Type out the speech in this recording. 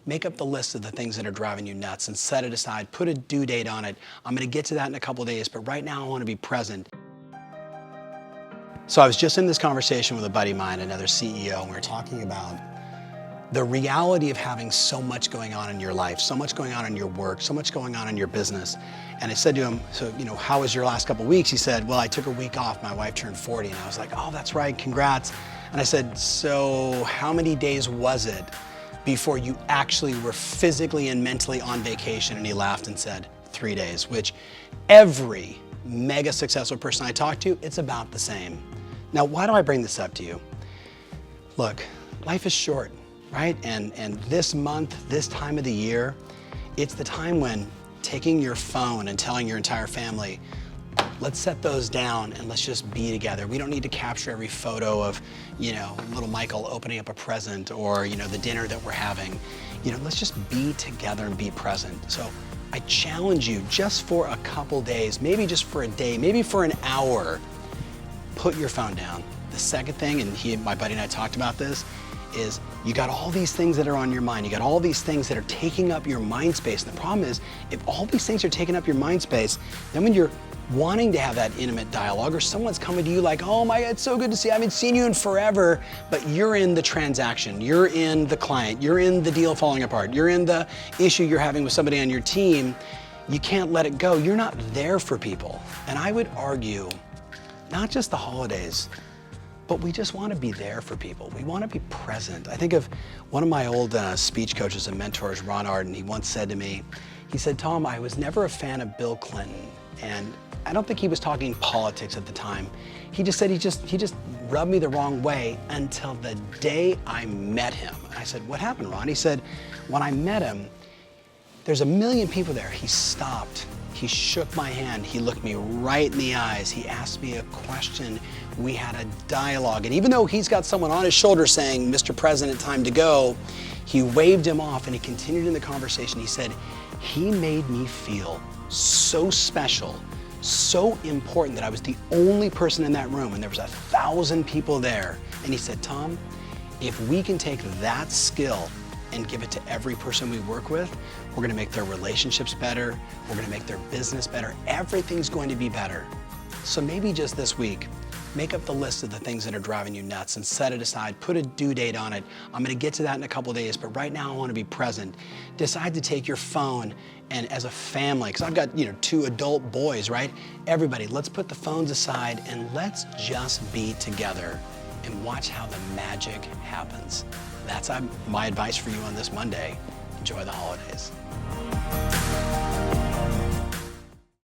Make up the list of the things that are driving you nuts and set it aside. Put a due date on it. I'm gonna get to that in a couple days, but right now I wanna be present. So I was just in this conversation with a buddy of mine, another CEO, and we were talking about the reality of having so much going on in your life, so much going on in your work, so much going on in your business. And I said to him, so, how was your last couple of weeks? He said, well, I took a week off. My wife turned 40. And I was like, oh, that's right, congrats. And I said, so how many days was it before you actually were physically and mentally on vacation? And he laughed and said, 3 days, which every mega successful person I talk to, it's about the same. Now, why do I bring this up to you? Look, life is short, right? And this month, this time of the year, it's the time when taking your phone and telling your entire family, let's set those down and let's just be together. We don't need to capture every photo of, little Michael opening up a present or, the dinner that we're having. Let's just be together and be present. So I challenge you just for a couple days, maybe just for a day, maybe for an hour, put your phone down. The second thing, and my buddy and I talked about this, is you got all these things that are on your mind. You got all these things that are taking up your mind space. And the problem is, if all these things are taking up your mind space, then when you're wanting to have that intimate dialogue or someone's coming to you like, oh my God, it's so good to see you. I haven't seen you in forever, but you're in the transaction, you're in the client, you're in the deal falling apart, you're in the issue you're having with somebody on your team, you can't let it go. You're not there for people. And I would argue, not just the holidays, but we just want to be there for people. We want to be present. I think of one of my old speech coaches and mentors, Ron Arden. He once said to me, he said, Tom, I was never a fan of Bill Clinton. And I don't think he was talking politics at the time. He just said he just rubbed me the wrong way until the day I met him. And I said, what happened, Ron? He said, when I met him, there's 1 million people there. He stopped. He shook my hand. He looked me right in the eyes. He asked me a question. We had a dialogue. And even though he's got someone on his shoulder saying, Mr. President, time to go, he waved him off and he continued in the conversation. He said, he made me feel so special, so important that I was the only person in that room and there was 1,000 people there. And he said, Tom, if we can take that skill and give it to every person we work with, we're gonna make their relationships better, we're gonna make their business better, everything's going to be better. So maybe just this week, make up the list of the things that are driving you nuts and set it aside, put a due date on it. I'm gonna get to that in a couple days, but right now I wanna be present. Decide to take your phone and as a family, because I've got 2 adult boys, right? Everybody, let's put the phones aside and let's just be together and watch how the magic happens. That's my advice for you on this Monday. Enjoy the holidays.